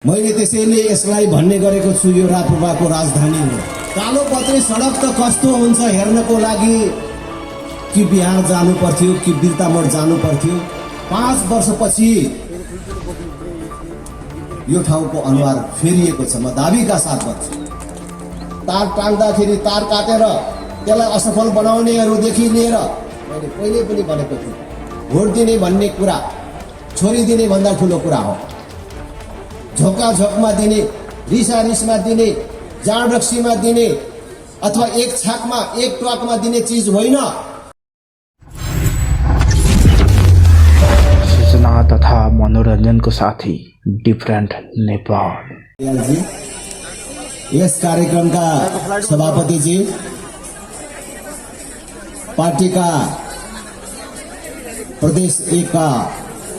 मैले त्यसैले यसलाई भन्ने गरेको छु, यो राप्रपाको राजधानी हो। कालो पत्रे सडक त कस्तो हुन्छ हेर्नको लागि कि बिहार जानु पर्थ्यो कि बिर्तामोड जानु पर्थ्यो। 5 वर्षपछि यो ठाउँको अनुहार फेरिएको छ। म दाबीका साथ भन्छु, तार टाङ्दाखेरि तार काटेर त्यसलाई असफल बनाउनेहरूदेखि लिएर मैले पहिले पनि भनेको थिएँ, भोट दिने भन्ने कुरा छोडिदिने भन्दा ठुलो कुरा हो। झोका झोकमा दिने, रिसा रिसमा दिने, जाँड रक्सीमा दिने अथवा एक छाकमा एक ट्वाकमा दिने चीज होइन। सूचना तथा मनोरञ्जनको साथी डिफरेन्ट नेपाल। यस कार्यक्रमका सभापतिजी, पार्टीका प्रदेश 1 का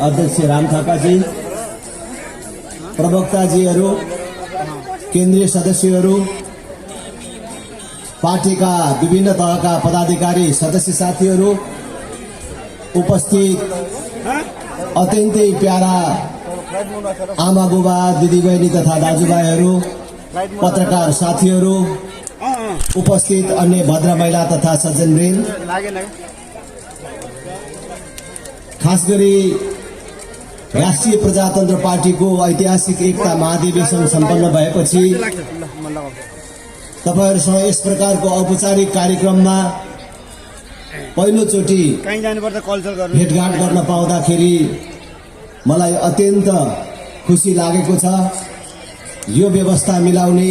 अध्यक्ष राम थापाजी, प्रवक्ताजीहरू, केन्द्रीय सदस्यहरू, पार्टीका विभिन्न तहका पदाधिकारी सदस्य साथीहरू, उपस्थित अत्यन्तै प्यारा आमा बुबा दिदीबहिनी तथा दाजुभाइहरू, पत्रकार साथीहरू, उपस्थित अन्य भद्र महिला तथा सज्जनवृन्द, खास गरी राष्ट्रिय प्रजातन्त्र पार्टीको ऐतिहासिक एकता महाधिवेशन सम्पन्न भएपछि तपाईहरुसँग यस प्रकारको औपचारिक कार्यक्रममा पहिलोचोटि भेटघाट गर्न पाउँदाखेरि मलाई अत्यन्त खुसी लागेको छ। यो व्यवस्था मिलाउने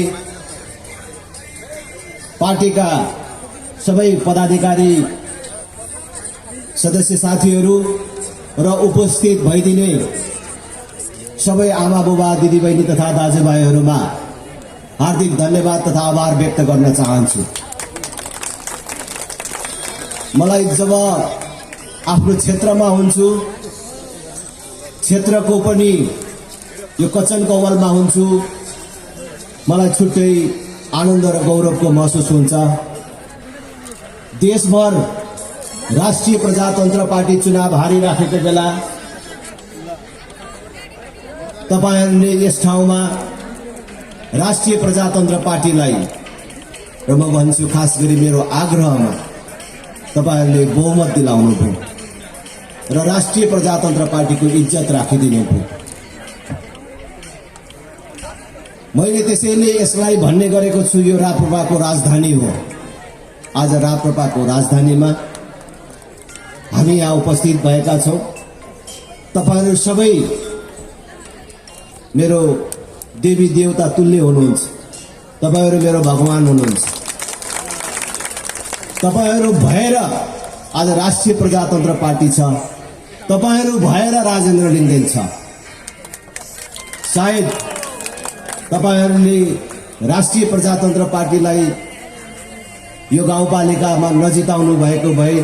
पार्टीका सबै पदाधिकारी सदस्य साथीहरू र उपस्थित भइदिने सबै आमा बुबा दिदीबहिनी तथा दाजुभाइहरूमा हार्दिक धन्यवाद तथा आभार व्यक्त गर्न चाहन्छु। मलाई जब आफ्नो क्षेत्रमा हुन्छु, क्षेत्रको पनि यो कचन कवलमा हुन्छु, मलाई छुट्टै आनन्द र गौरवको महसुस हुन्छ। देशभर राष्ट्रिय प्रजातन्त्र पार्टी चुनाव हारिराखेको बेला तपाईहरुले यस ठाउँमा राष्ट्रिय प्रजातन्त्र पार्टीलाई, र म भन्छु खास गरी मेरो आग्रहमा, तपाईहरुले बहुमत दिलाउनु भयो र राष्ट्रिय प्रजातन्त्र पार्टीको इज्जत राखिदिनु भयो। मैले त्यसैले यसलाई भन्ने गरेको छु, यो राप्रपाको राजधानी हो। आज राप्रपाको राजधानीमा हामी यहाँ उपस्थित भएका छौं। तपाईहरु सबै मेरो देवी देवता तुल्य हुनुहुन्छ। तपाईहरु मेरो भगवान हुनुहुन्छ। तपाईहरु भएर आज राष्ट्रिय प्रजातन्त्र पार्टी छ। तपाईहरु भएर राजेन्द्र लिङ्गदेन छ। सायद तपाईहरुले राष्ट्रिय प्रजातन्त्र पार्टीलाई यो गाउँपालिकामा नजिताउनु भएको भए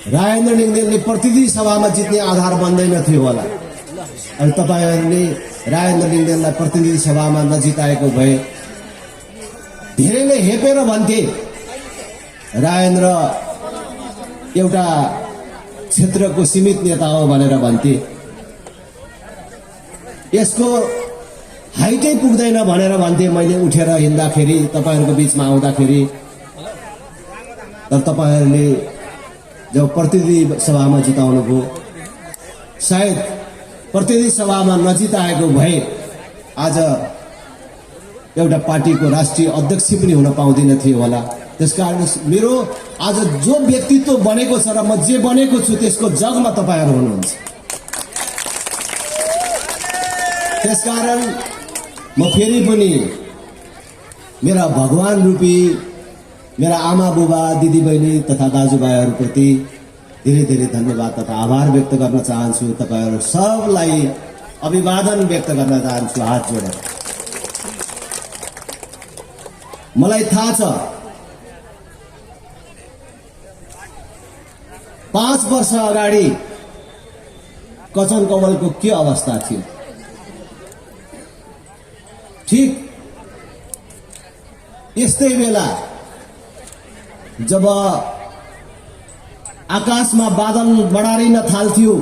राजेन्द्र लिङ्गदेनले प्रतिनिधि सभामा जित्ने आधार बन्दैन थियो होला। अनि तपाईहरुले राजेन्द्र लिङ्गदेनलाई प्रतिनिधि सभामा नजिताएको भए धेरैले हेपेर भन्थे राजेन्द्र एउटा क्षेत्रको सीमित नेता हो भनेर भन्थे। यसको हाइटै पुग्दैन भनेर भन्थे मैले उठेर हिँड्दाखेरि, तपाईहरुको बीचमा आउँदाखेरि। तर तपाईहरुले जब प्रतिनिधि सभामा जिताउनु भयो, सायद प्रतिनिधि सभामा नजिताएको भए आज एउटा पार्टीको राष्ट्रिय अध्यक्ष पनि हुन पाउँदैन थियो होला। त्यसकारण मेरो आज जो व्यक्तित्व बनेको छ र म जे बनेको छु त्यसको जगमा तपाईहरु हुनुहुन्छ। त्यसकारण म फेरि पनि मेरा भगवान रूपी मेरा आमा बुबा दिदीबहिनी तथा दाजुभाइहरूप्रति धेरै धेरै धन्यवाद तथा आभार व्यक्त गर्न चाहन्छु। तपाईहरु सबलाई अभिवादन व्यक्त गर्न चाहन्छु हात जोडेर। मलाई थाहा छ 5 वर्ष अगाडि कचन कमलको के अवस्था थियो। ठीक यस्तै बेला जब आकाशमा बादल बढारिन थाल्थ्यो,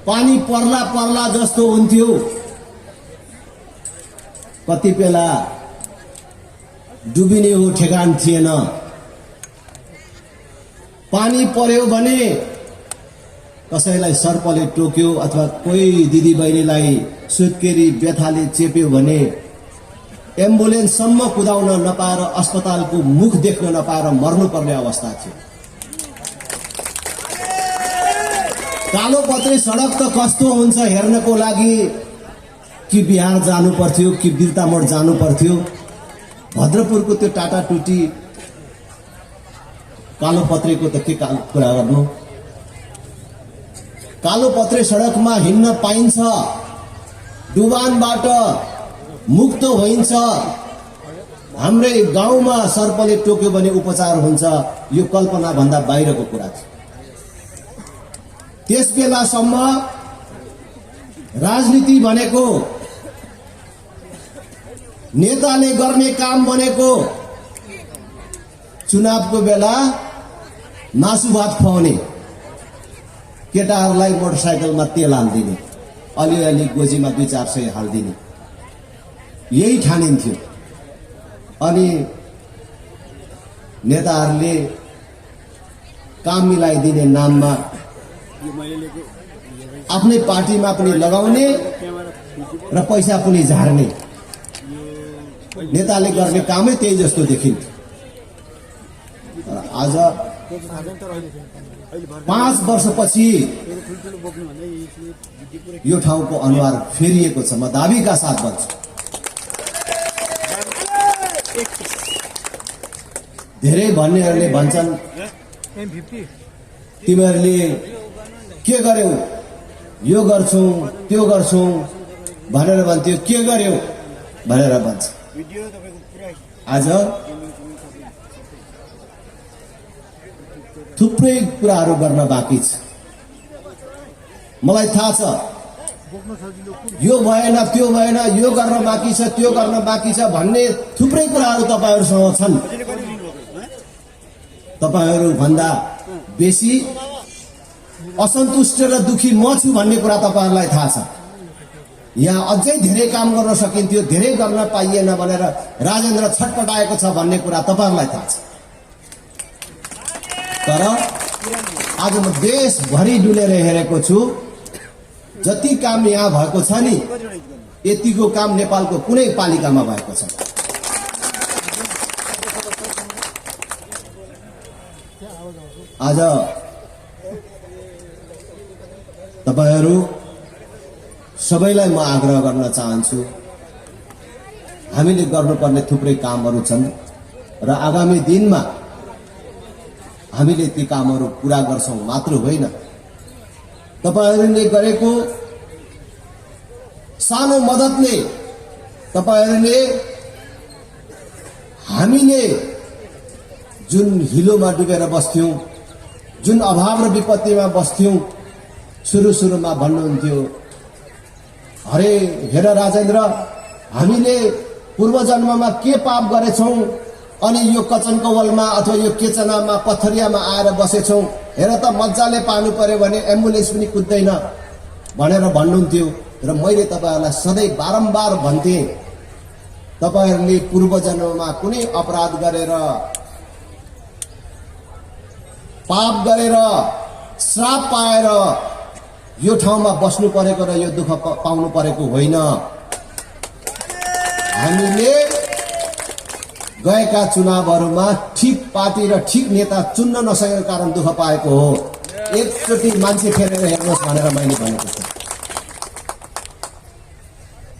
पानी पर्ला पर्ला जस्तो हुन्थ्यो, कति बेला डुबिने हो ठेगान थिएन। पानी पर्यो भने कसैलाई सर्पले टोक्यो अथवा कोही दिदीबहिनीलाई सुत्केरी व्यथाले चेप्यो भने एम्बुलेन्ससम्म कुदाउन नपाएर अस्पतालको मुख देख्न नपाएर मर्नुपर्ने अवस्था थियो। कालोपत्रे सडक त कस्तो हुन्छ हेर्नको लागि कि बिहार जानु पर्थ्यो कि बिर्तामोड जानु पर्थ्यो। भद्रपुरको त्यो टाटा टुटी कालोपत्रेको त के कुरा गर्नु। कालोपत्रे सडकमा हिँड्न पाइन्छ, डुबानबाट मुक्त होइन्छ। हाम्रै गाउँमा सर्पले टोक्यो भने उपचार हुन्छ, यो कल्पना भन्दा बाहिरको कुरा थियो। त्यस बेलासम्म राजनीति भनेको नेताले गर्ने काम भनेको चुनावको बेला मासु भात खुवाउने, केटाहरूलाई मोटरसाइकलमा तेल हालिदिने, अलिअलि गोजीमा 200-400 हालिदिने, यही ठानिन्थ्यो। अनि नेताहरूले काम मिलाइदिने नाममा आफ्नै पार्टीमा पनि लगाउने र पैसा पनि झार्ने, नेताले गर्ने कामै त्यही जस्तो देखिन्थ्यो। आज 5 वर्षपछि यो ठाउँको अनुहार फेरिएको छ, म दाबीका साथ भन्छु। धेरै भन्नेहरूले भन्छन् तिमीहरूले के गर्यौ, यो गर्छौ त्यो गर्छौ भनेर भन्थ्यो, के गर्यौ भनेर भन्छ। आज थुप्रै कुराहरू गर्न बाँकी छ। मलाई थाहा छ यो भएन त्यो भएन, यो गर्न बाँकी छ त्यो गर्न बाँकी छ भन्ने थुप्रै कुराहरू तपाईहरुसँग छन्। तपाईहरु भन्दा बेसी असन्तुष्ट र दुखी म छु भन्ने कुरा तपाईहरुलाई थाहा छ। यहाँ अझै धेरै काम गर्न सकिन्थ्यो, धेरै गर्न पाइएन भनेर राजेन्द्र छटपटाएको छ भन्ने कुरा तपाईहरुलाई थाहा छ। तर आज म देशभरि डुलेर हेरेको छु, जति काम यहाँ भएको छ नि यतिको काम नेपालको कुनै पालिकामा भएको छ। आज तपाईहरु सबैलाई म आग्रह गर्न चाहन्छु, हामीले गर्नुपर्ने थुप्रै कामहरू छन् र आगामी दिनमा हामीले ती कामहरू पूरा गर्छौं मात्र होइन, तपाईहरुले गरेको सानो मद्दतले, तपाईहरुले हामीले जुन हिलोमा डुबेर बस्थ्यौं, जुन अभाव र विपत्तिमा बस्थ्यौं, सुरुमा भन्नुहुन्थ्यो, अरे हेर राजेन्द्र, हामीले पूर्व जन्ममा के पाप गरेछौं अनि यो कचन कवलमा अथवा यो केचनामा पथरियामा आएर बसेछौं, हेर त मजाले पाल्नु पर्यो भने एम्बुलेन्स पनि कुद्दैन भनेर भन्नुहुन्थ्यो। र मैले तपाईहरुलाई सधैँ बारम्बार भन्थे, तपाईहरुले पूर्व जन्ममा कुनै अपराध गरेर, पाप गरेर, श्राप पाएर यो ठाउँमा बस्नु परेको र यो दुःख पाउनु परेको होइन। हामीले गएका चुनावहरूमा ठिक पार्टी र ठिक नेता चुन्न नसकेको कारण दुःख पाएको हो। एकचोटि मान्छे फेरेर हेर्नुहोस् भनेर मैले भनेको छु।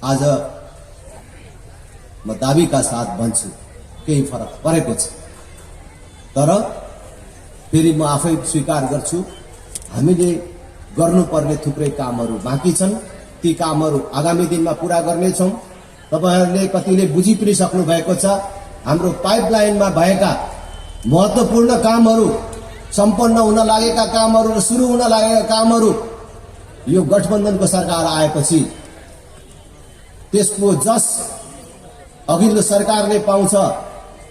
आज म दाबीका साथ भन्छु, केही फरक परेको छ। तर फेरि म आफै स्वीकार गर्छु, हामीले गर्नुपर्ने थुप्रै कामहरू बाँकी छन्। ती कामहरू आगामी दिनमा पूरा गर्नेछौं। तपाईहरुले कतिले बुझि पनि सक्नु भएको छ। हाम्रो पाइपलाइनमा भएका महत्त्वपूर्ण कामहरू, सम्पन्न हुन लागेका कामहरू र सुरु हुन लागेका कामहरू यो गठबन्धनको सरकार आएपछि त्यसको जस अघिल्लो सरकारले पाउँछ,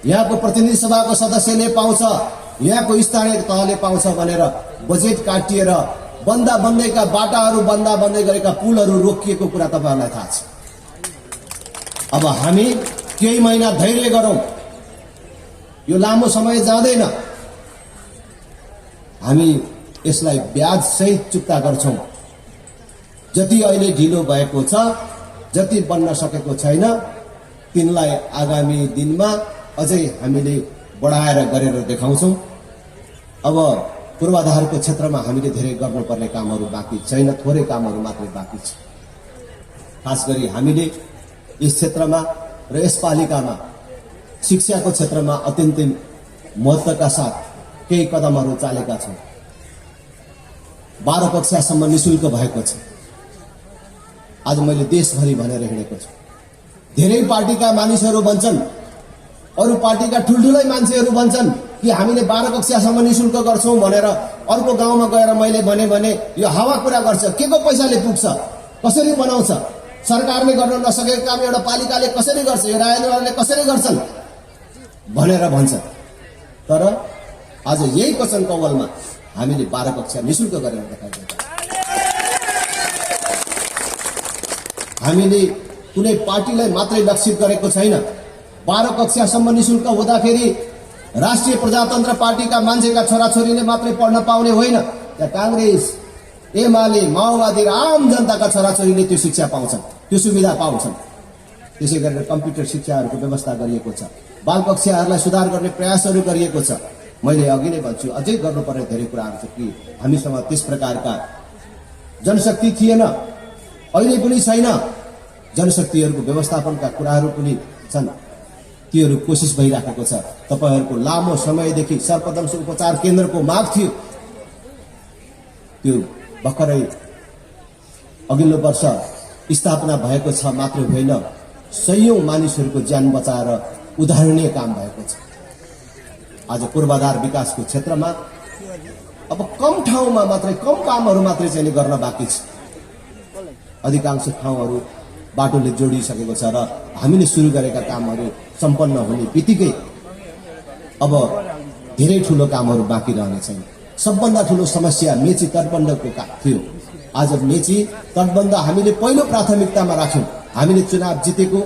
यहाँको प्रतिनिधि सभाको सदस्यले पाउँछ, यहाँको स्थानीय तहले पाउँछ भनेर बजेट काटिएर बन्दा बन्दैका बाटाहरू, बन्दा बन्दै गरेका पुलहरू रोकिएको कुरा तपाईहरुलाई थाहा छ। अब हामी केही महिना धैर्य गरौं, यो लामो समय जाँदैन, हामी यसलाई ब्याज सहित चुक्ता गर्छौं। जति अहिले ढिलो भएको छ, जति बन्न सकेको छैन, तिनलाई आगामी दिनमा अझै हामीले बढाएर गरेर देखाउँछौं। अब पूर्वाधारको क्षेत्रमा हामीले धेरै गर्नुपर्ने कामहरू बाँकी छैन, थोरै कामहरू मात्रै बाँकी छ। खास गरी हामीले यस क्षेत्रमा र यस पालिकामा शिक्षाको क्षेत्रमा अत्यन्तै महत्त्वका साथ केही कदमहरू चालेका छौं। 12 कक्षासम्म निशुल्क भएको छ। आज मैले देशभरि भनेर हिँडेको छु। धेरै पार्टीका मानिसहरू भन्छन्, अरू पार्टीका ठुल्ठुलै मान्छेहरू भन्छन् कि हामीले 12 कक्षासम्म निशुल्क गर्छौं भनेर। अर्को गाउँमा गएर मैले भने यो हावा कुरा गर्छ, के को पैसाले पुग्छ, कसरी बनाउँछ, सरकारले गर्न नसकेको काम एउटा पालिकाले कसरी गर्छ, यो राजनीतिले कसरी गर्छन् भनेर भन्छ। तर आज यही वचन कौवलमा हामीले 12 कक्षा निशुल्क गरेर देखाएको छ। हामीले कुनै पार्टीलाई मात्रै लक्षित गरेको छैन। 12 कक्षासम्म निशुल्क हुँदाखेरि राष्ट्रिय प्रजातन्त्र पार्टीका मान्छेका छोराछोरीले मात्रै पढ्न पाउने होइन, त्यहाँ कांग्रेस, एमाले, माओवादी र आम जनताका छोराछोरीले त्यो शिक्षा पाउँछन्, त्यो सुविधा पाउँछन्। त्यसै गरेर कम्प्युटर शिक्षाहरूको व्यवस्था गरिएको छ। बाल कक्षाहरूलाई सुधार गर्ने प्रयासहरू गरिएको छ। मैले अघि नै भन्छु, अझै गर्नुपर्ने धेरै कुराहरू छ कि हामीसँग त्यस प्रकारका जनशक्ति थिएन, अहिले पनि छैन। जनशक्तिहरूको व्यवस्थापनका कुराहरू पनि छन्, तीहरू कोसिस भइराखेको छ। तपाईहरुको लामो समयदेखि सर्पदंश उपचार केन्द्रको माग थियो, त्यो भर्खरै अघिल्लो वर्ष स्थापना भएको छ मात्र होइन, सयौं मानिसहरूको ज्यान बचाएर उदाहरणीय काम भएको छ। आज पूर्वाधार विकासको क्षेत्रमा अब कम ठाउँमा मात्रै, कम कामहरू मात्रै चाहिँ गर्न बाँकी छ। अधिकांश ठाउँहरू बाटोले जोडिसकेको छ र हामीले सुरु गरेका कामहरू सम्पन्न हुने बित्तिकै अब धेरै ठूलो कामहरू बाँकी रहने छैन। सबभन्दा ठूलो समस्या मेची तटबन्धको थियो। आज मेची तटबन्ध हामीले पहिलो प्राथमिकतामा राख्यौं। हामीले चुनाव जितेको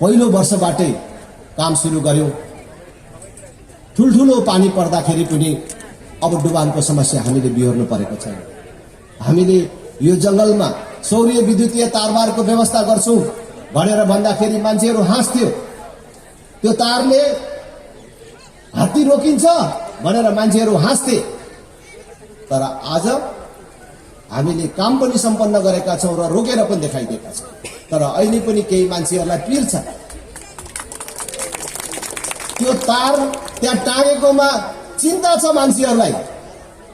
पहिलो वर्षबाटै काम सुरु गर्यौं। ठूलठूलो पानी पर्दाखेरि पनि अब डुबानको समस्या हामीले बिहोर्नु परेको छैन। हामीले यो जंगलमा सौर्य विद्युतीय तारबारको व्यवस्था गर्छौं भनेर भन्दाखेरि मान्छेहरू हाँस्थ्यो। त्यो तारले हात्ती रोकिन्छ भनेर मान्छेहरू हाँस्थे। तर आज हामीले काम पनि सम्पन्न गरेका छौं र रोकेर पनि देखाइदिएका छौं। तर अहिले पनि केही मान्छेहरूलाई पीर छ। त्यो तार त्यहाँ टाँगेकोमा चिन्ता छ मान्छेहरूलाई।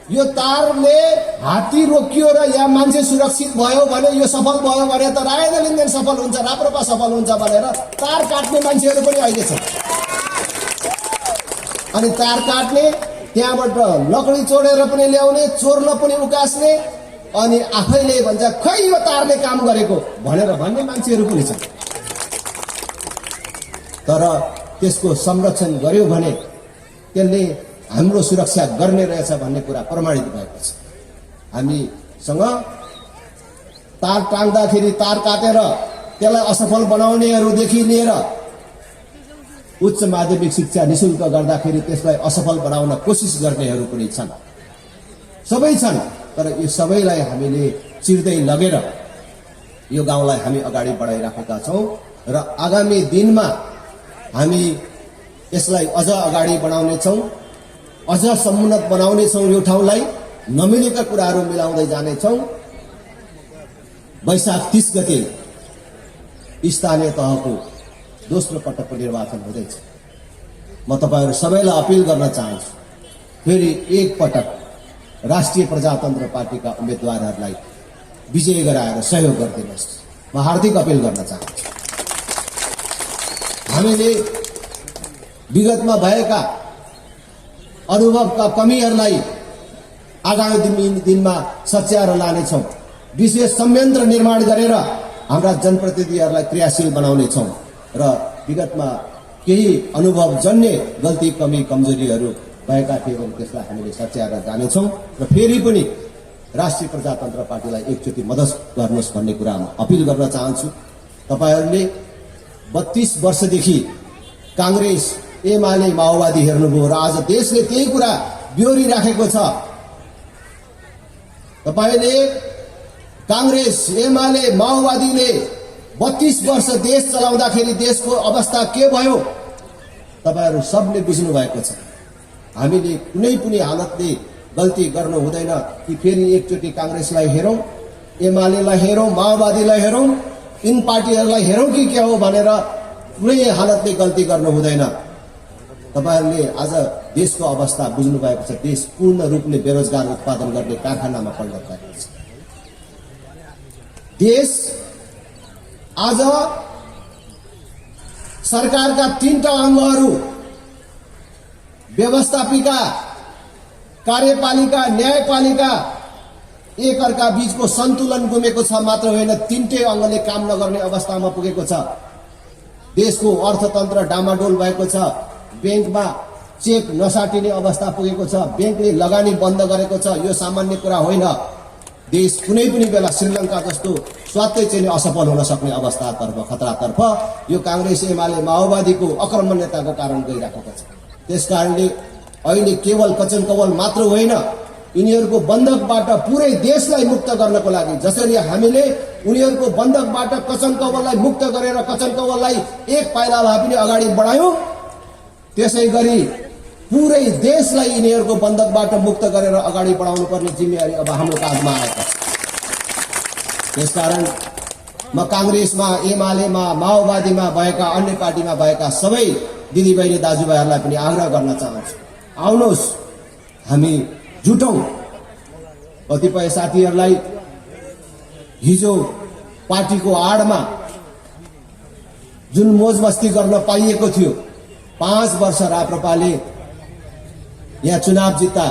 यो तारले हात्ती रोकियो र यहाँ मान्छे सुरक्षित भयो भने, यो सफल भयो भने त रायदा लिङ्गेन सफल हुन्छ, राप्रपा सफल हुन्छ भनेर तार काट्ने मान्छेहरू पनि अहिले छ। अनि तार काट्ने, त्यहाँबाट लकडी चोरेर पनि ल्याउने, चोर्न पनि उकास्ने, अनि आफैले भन्छ खै यो तारले काम गरेको भनेर भन्ने मान्छेहरू पनि छन्। तर त्यसको संरक्षण गर्यो भने त्यसले हाम्रो सुरक्षा गर्ने रहेछ भन्ने कुरा प्रमाणित भएको छ। हामीसँग तार टाङ्दाखेरि तार काटेर त्यसलाई असफल बनाउनेहरूदेखि लिएर उच्च माध्यमिक शिक्षा निशुल्क गर्दाखेरि त्यसलाई असफल बनाउन कोसिस गर्नेहरू पनि छन्। सबै छन्। तर यो सबैलाई हामीले चिर्दै लगेर यो गाउँलाई हामी अगाडि बढाइराखेका छौं र आगामी दिनमा हामी यसलाई अझ अगाडि बढाउने छौं, अझ समुन्नत बनाउने छौं। यो ठाउँलाई नमिलेका कुराहरू मिलाउँदै जाने छौं। वैशाख 30 गते स्थानीय तहको दोस्रो पटकको निर्वाचन हुँदैछ। म तपाईहरु सबैलाई अपील गर्न चाहन्छु, फेरि एक पटक राष्ट्रिय प्रजातन्त्र पार्टीका उम्मेदवारहरूलाई विजय गराएर सहयोग गरिदिनुहोस्। म हार्दिक अपील गर्न चाहन्छु। हामीले विगतमा भएका अनुभवका कमीहरूलाई आगामी दिनमा सच्याएर लानेछौं। विशेष संयन्त्र निर्माण गरेर हाम्रा जनप्रतिनिधिहरूलाई क्रियाशील बनाउनेछौं र विगतमा केही अनुभवजन्य गल्ती, कमी, कमजोरीहरू भएका थिए भने त्यसलाई हामीले सच्याएर जानेछौँ र फेरि पनि राष्ट्रिय प्रजातन्त्र पार्टीलाई एकचोटि मद्दत गर्नुहोस् भन्ने कुरा म अपिल गर्न चाहन्छु। तपाईहरूले 32 वर्षदेखि काङ्ग्रेस एमाले माओवादी हेर्नुभयो र आज देशले त्यही कुरा बिहोरिराखेको छ। तपाईले काङ्ग्रेस एमाले माओवादीले 32 वर्ष देश चलाउँदाखेरि देशको अवस्था के भयो तपाईहरू सबले बुझ्नु भएको छ। हामीले कुनै पनि हालतले गल्ती गर्नु हुँदैन कि फेरि एकचोटि काङ्ग्रेसलाई हेरौँ, एमालेलाई हेरौँ, माओवादीलाई हेरौँ, यिन पार्टीहरूलाई हेरौँ कि के हो भनेर कुनै हालतले गल्ती गर्नु हुँदैन। तपाईहरूले आज देशको अवस्था बुझ्नु भएको छ। देश पूर्ण रूपले बेरोजगार उत्पादन गर्ने कारखानामा परिणत भएको छ। देश आज सरकारका 3टा अङ्गहरू व्यवस्थापिका, कार्यपालिका, न्यायपालिका एकअर्का बीचको सन्तुलन गुमेको छ मात्र होइन, 3टै अङ्गले काम नगर्ने अवस्थामा पुगेको छ। देशको अर्थतन्त्र डामाडोल भएको छ। ब्याङ्कमा चेक नसाटिने अवस्था पुगेको छ। ब्याङ्कले लगानी बन्द गरेको छ। यो सामान्य कुरा होइन। देश कुनै पनि बेला श्रीलङ्का जस्तो स्वात्तै चाहिँ असफल हुन सक्ने अवस्थातर्फ, खतरातर्फ यो काङ्ग्रेस एमाले माओवादीको आक्रमण्यताको कारण गइरहेको छ। त्यसकारणले अहिले केवल कचन कवल मात्र होइन, यिनीहरूको बन्धकबाट पुरै देशलाई मुक्त गर्नको लागि जसरी हामीले उनीहरूको बन्धकबाट कचन कवललाई मुक्त गरेर कचन कवललाई एक पाइला भए पनि अगाडि बढायौँ, त्यसै गरी पुरै देशलाई यिनीहरूको बन्धकबाट मुक्त गरेर अगाडि बढाउनु पर्ने जिम्मेवारी अब हाम्रो काँधमा आएको छ। त्यसकारण म काङ्ग्रेसमा, एमालेमा, माओवादीमा भएका, अन्य पार्टीमा भएका सबै दिदीबहिनी दाजुभाइहरूलाई पनि आग्रह गर्न चाहन्छु, आउनुहोस् हामी जुटौँ। कतिपय साथीहरूलाई हिजो पार्टीको आडमा जुन मोजमस्ती गर्न पाइएको थियो, 5 वर्ष राप्रपाले यहाँ चुनाव जित्दा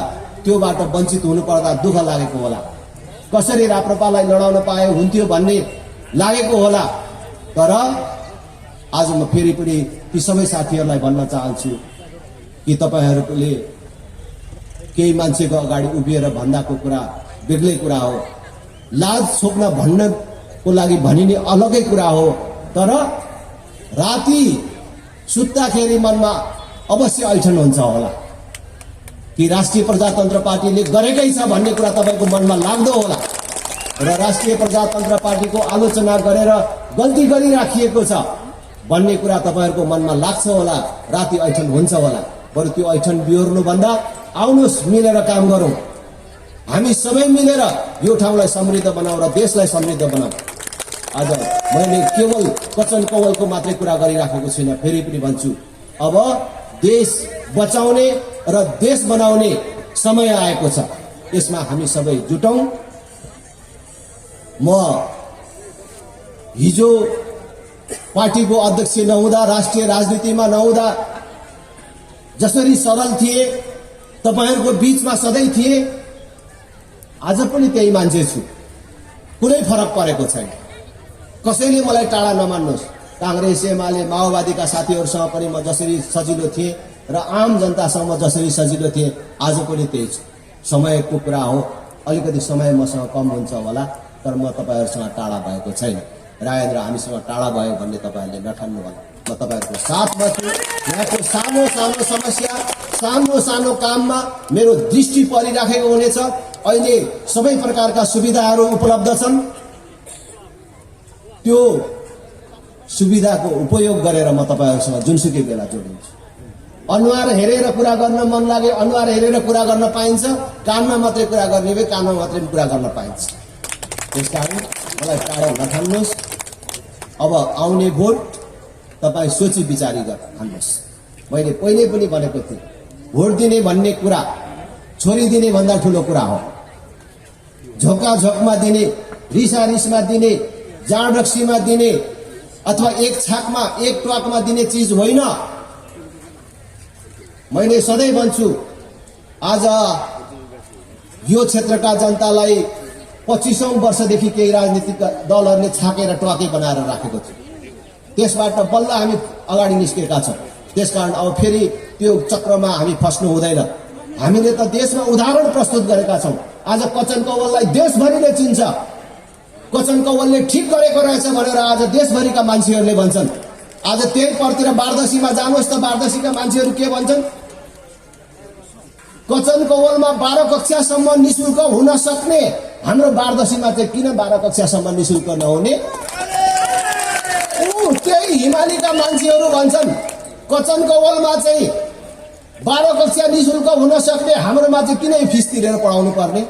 त्योबाट वञ्चित हुनुपर्दा दुःख लागेको होला। कसरी राप्रपालाई लडाउन पाए हुन्थ्यो भन्ने लागेको होला। तर आज म फेरि पनि ती सबै साथीहरूलाई भन्न चाहन्छु कि तपाईहरूले केही मान्छेको अगाडि उभिएर भन्दाको कुरा बेग्लै कुरा हो। लाज छोप्न भन्नको लागि भनिने अलगै कुरा हो। तर राति सुत्दाखेरि मनमा अवश्य ऐठन हुन्छ होला कि राष्ट्रिय प्रजातन्त्र पार्टीले गरेकै छ भन्ने कुरा तपाईँको मनमा लाग्दो होला र राष्ट्रिय प्रजातन्त्र पार्टीको आलोचना गरेर गल्ती गरिराखिएको छ भन्ने कुरा तपाईँहरूको मनमा लाग्छ होला, राति ऐठन हुन्छ होला। बरु त्यो ऐठन बिहोर्नुभन्दा आउनुहोस् मिलेर काम गरौँ। हामी सबै मिलेर यो ठाउँलाई समृद्ध बनाऊ र देशलाई समृद्ध बनाऊ। आज मैले केवल वचन कवलको मात्रै कुरा गरिराखेको छैन, फेरि पनि भन्छु, अब देश बचाउने र देश बनाउने समय आएको छ। यसमा हामी सबै जुटौँ। म हिजो पार्टीको अध्यक्ष नहुँदा, राष्ट्रिय राजनीतिमा नहुँदा जसरी सरल थिए, तपाईहरूको बीचमा सधैँ थिए, आज पनि त्यही मान्छे छु। कुनै फरक परेको छैन। कसैले मलाई टाढा नमान्नुहोस्। काङ्ग्रेस एमाले माओवादीका साथीहरूसँग पनि म जसरी सजिलो थिएँ र आम जनतासँग जसरी सजिलो थिएँ, आज पनि त्यही छु। समयको कुरा हो, अलिकति समय मसँग कम हुन्छ होला, तर म तपाईँहरूसँग टाढा भएको छैन। राजेन्द्र हामीसँग टाढा भयो भन्ने तपाईँहरूले नठान्नु होला। म तपाईँहरूको साथमा छु। यहाँको सानो सानो समस्या, सानो सानो काममा मेरो दृष्टि परिराखेको हुनेछ। अहिले सबै प्रकारका सुविधाहरू उपलब्ध छन्। त्यो सुविधाको उपयोग गरेर म तपाईँहरूसँग जुनसुकै बेला जोडिन्छु। अनुहार हेरेर कुरा गर्न मन लागे अनुहार हेरेर कुरा गर्न पाइन्छ, कानमा मात्रै कुरा गर्ने भए कानमा मात्रै कुरा गर्न पाइन्छ। त्यसकारण मलाई टाढा नठान्नुहोस्। अब आउने भोट तपाईँ सोची विचारी गरेर हाल्नुहोस्। मैले पहिले पनि भनेको थिएँ, भोट दिने भन्ने कुरा छोडिदिने भन्दा ठुलो कुरा हो। झोका झोकमा दिने, रिसा रिसमा दिने, जाँड रक्सीमा दिने अथवा एक छाकमा एक ट्वाकमा दिने चिज होइन। मैले सधैँ भन्छु, आज यो क्षेत्रका जनतालाई 25औं वर्षदेखि केही राजनीतिक दलहरूले छाकेर ट्वाके बनाएर राखेको थियो। त्यसबाट बल्ल हामी अगाडि निस्केका छौँ। त्यसकारण अब फेरि त्यो चक्रमा हामी फस्नु हुँदैन। हामीले त देशमा उदाहरण प्रस्तुत गरेका छौँ। आज कचन कौवाललाई देशभरिले चिन्छ। कचन कौवालले ठिक गरेको रहेछ भनेर आज देशभरिका मान्छेहरूले भन्छन्। आज त्यही परतिर बारदशीमा जानुहोस् त बारदशीका मान्छेहरू के भन्छन्? कचन कौवालमा 12 कक्षासम्म निशुल्क हुन सक्ने हाम्रो बारदशीमा चाहिँ किन 12 कक्षासम्म निशुल्क नहुने? त्यही हिमालीका मान्छेहरू भन्छन् कचन कौवालमा चाहिँ 12 कक्षा निशुल्क हुन सक्ने, हाम्रोमा चाहिँ किन फिस तिरेर पढाउनु पर्ने?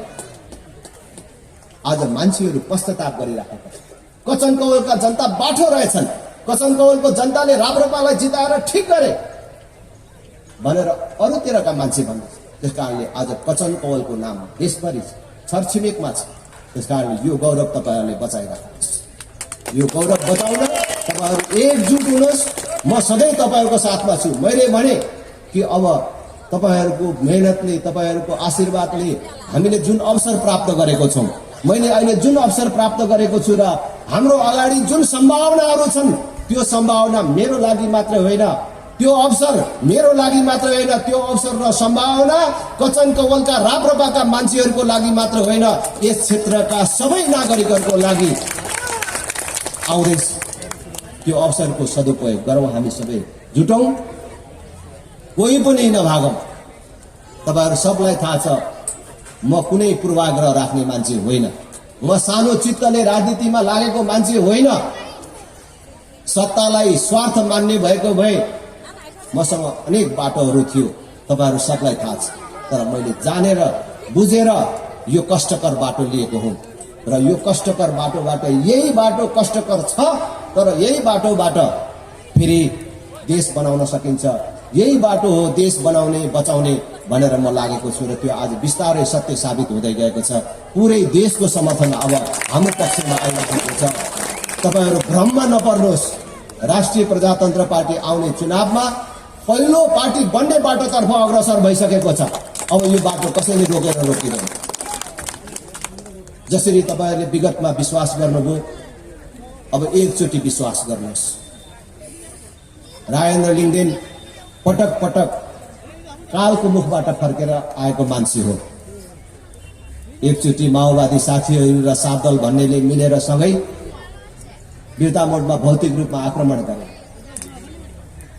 आज मान्छेहरू पश्चाताप गरिराखेका छन्। कचन कौवालका जनता बाठो रहेछन्। कचन कौवालको जनताले राप्रपालाई जिताएर ठिक गरे भनेर अरूतिरका मान्छे भन्दछ। त्यस कारणले आज कचन कौवालको नाम देशभरि छरछिमेकमा छ। त्यस कारणले यो गौरव तपाईँहरूले बचाइराख्नुहोस्। यो गौरव बचाउन तपाईँहरू एकजुट हुनुहोस्। म सधैँ तपाईँहरूको साथमा छु। मैले भने कि अब तपाईँहरूको मेहनतले, तपाईँहरूको आशीर्वादले हामीले जुन अवसर प्राप्त गरेको छौँ, मैले अहिले जुन अवसर प्राप्त गरेको छु र हाम्रो अगाडि जुन सम्भावनाहरू छन्, त्यो सम्भावना मेरो लागि मात्र होइन, त्यो अवसर मेरो लागि मात्र होइन, त्यो अवसर र सम्भावना कचन कौवालका राप्रपाका मान्छेहरूको लागि मात्र होइन, यस क्षेत्रका सबै नागरिकहरूको लागि आउँदैछ। त्यो अवसरको सदुपयोग गरौँ, हामी सबै जुटौँ, कोही पनि नभागौँ। तपाईँहरू सबलाई थाहा छ म कुनै पूर्वाग्रह राख्ने मान्छे होइन। म सानो चित्तले राजनीतिमा लागेको मान्छे होइन। सत्तालाई स्वार्थ मान्ने भएको भए मसँग अनेक बाटोहरू थियो, तपाईँहरू सबलाई थाहा छ। तर मैले जानेर बुझेर यो कष्टकर बाटो लिएको हुँ र यो कष्टकर बाटोबाट यही बाटो कष्टकर छ, तर यही बाटोबाट फेरि देश बनाउन सकिन्छ। यही बाटो हो देश बनाउने बचाउने भनेर म लागेको छु र त्यो आज बिस्तारै सत्य साबित हुँदै गएको छ। पुरै देशको समर्थन अब हाम्रो पक्षमा आइरहेको छ। तपाईँहरू भ्रममा नपर्नुहोस्। राष्ट्रिय प्रजातन्त्र पार्टी आउने चुनावमा पहिलो पार्टी बन्ने बाटोतर्फ अग्रसर भइसकेको छ। अब यो बाटो कसैले रोकेर रोकिँदैन। जसरी तपाईँहरूले विगतमा विश्वास गर्नुभयो, अब एकचोटि विश्वास गर्नुहोस्। राजेन्द्र लिङ्गदेन पटक पटक कालको मुखबाट फर्केर आएको मान्छे हो। एकचोटि माओवादी साथीहरू र सात दल भन्नेले मिलेर सँगै बिर्ता मोडमा भौतिक रूपमा आक्रमण गरे।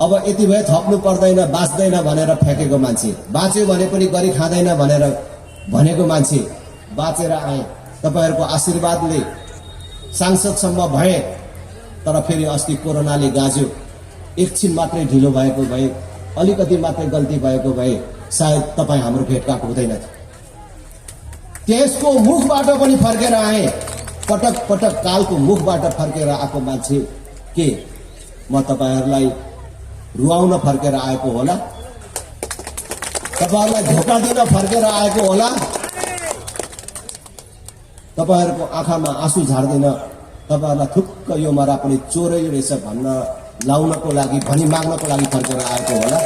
अब यति भए थप्नु पर्दैन, बाँच्दैन भनेर फ्याँकेको मान्छे, बाँच्यो भने पनि गरी खाँदैन भनेर भनेको मान्छे बाँचेर आए। तपाईँहरूको आशीर्वादले सांसदसम्म भए, तर फेरि अस्ति कोरोनाले गाँज्यो। एकछिन मात्रै ढिलो भएको भए, अलिकति मात्रै गल्ती भएको भए सायद तपाईँ हाम्रो भेटघाट हुँदैन थियो। त्यसको मुखबाट पनि फर्केर आए। पटक पटक कालको मुखबाट फर्केर आएको मान्छे के म तपाईँहरूलाई रुवाउन फर्केर आएको होला? तपाईँहरूलाई धोका दिन फर्केर आएको होला? तपाईँहरूको आँखामा आँसु झार्दैन, तपाईँहरूलाई थुक्क यो मरा पनि चोरै रहेछ भन्न लाउनको लागि, भनी माग्नको लागि फर्केर आएको होला?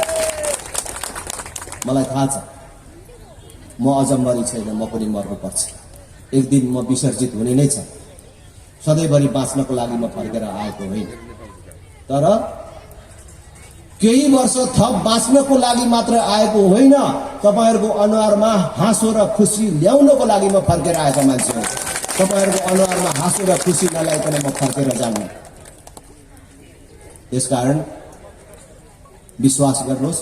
मलाई थाहा छ म अझ मरि छैन, म पनि मर्नुपर्छ। एक दिन म विसर्जित हुने नै छ। सधैँभरि बाँच्नको लागि म फर्केर आएको होइन, तर केही वर्ष थप बाँच्नको लागि मात्र आएको होइन, तपाईँहरूको अनुहारमा हाँसो र खुसी ल्याउनको लागि म फर्केर आएको मान्छे हो। तपाईँहरूको अनुहारमा हाँसो र खुसी नल्याइकन म फर्केर जान्छु। त्यसकारण विश्वास गर्नुहोस्,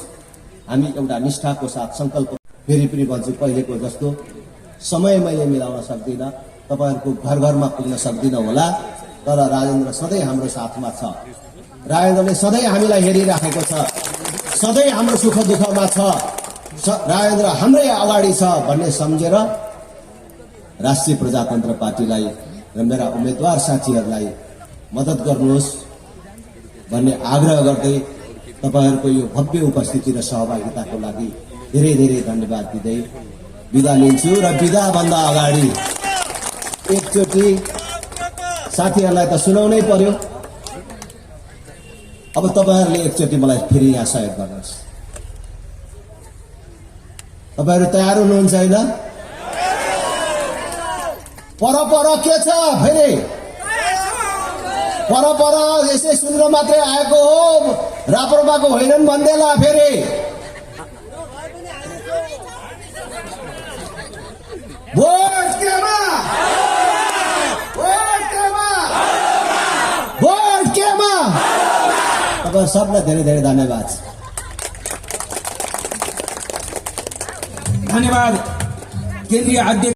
हामी एउटा निष्ठाको साथ सङ्कल्प, फेरि पनि भन्छु पहिलेको जस्तो समय मैले मिलाउन सक्दिनँ, तपाईँहरूको घर घरमा पुग्न सक्दिनँ होला, तर राजेन्द्र सधैँ हाम्रो साथमा छ। राजेन्द्रले सधैँ हामीलाई हेरिराखेको छ, सधैँ हाम्रो सुख दुःखमा छ। राजेन्द्र हाम्रै अगाडि छ भन्ने सम्झेर राष्ट्रिय प्रजातन्त्र पार्टीलाई र मेरा उम्मेदवार साथीहरूलाई मद्दत गर्नुहोस् भन्ने आग्रह गर्दै तपाईँहरूको यो भव्य उपस्थिति र सहभागिताको लागि धेरै धेरै धन्यवाद दिँदै बिदा लिन्छु। र बिदाभन्दा अगाडि एकचोटि साथीहरूलाई त सुनाउनै पर्यो। अब तपाईँहरूले एकचोटि मलाई फेरि यहाँ सहयोग गर्नुहोस्। तपाईँहरू तयार हुनुहुन्छ होइन? पर के छ फेरि? पर यसै सुन्न मात्रै आएको हो, राप्रपाको होइनन् भन्देला फेरि। भोट केमा भोट केमा भोट केमा तपाईँ सबलाई धेरै धेरै धन्यवाद धन्यवाद केन्द्रीय अध्यक्ष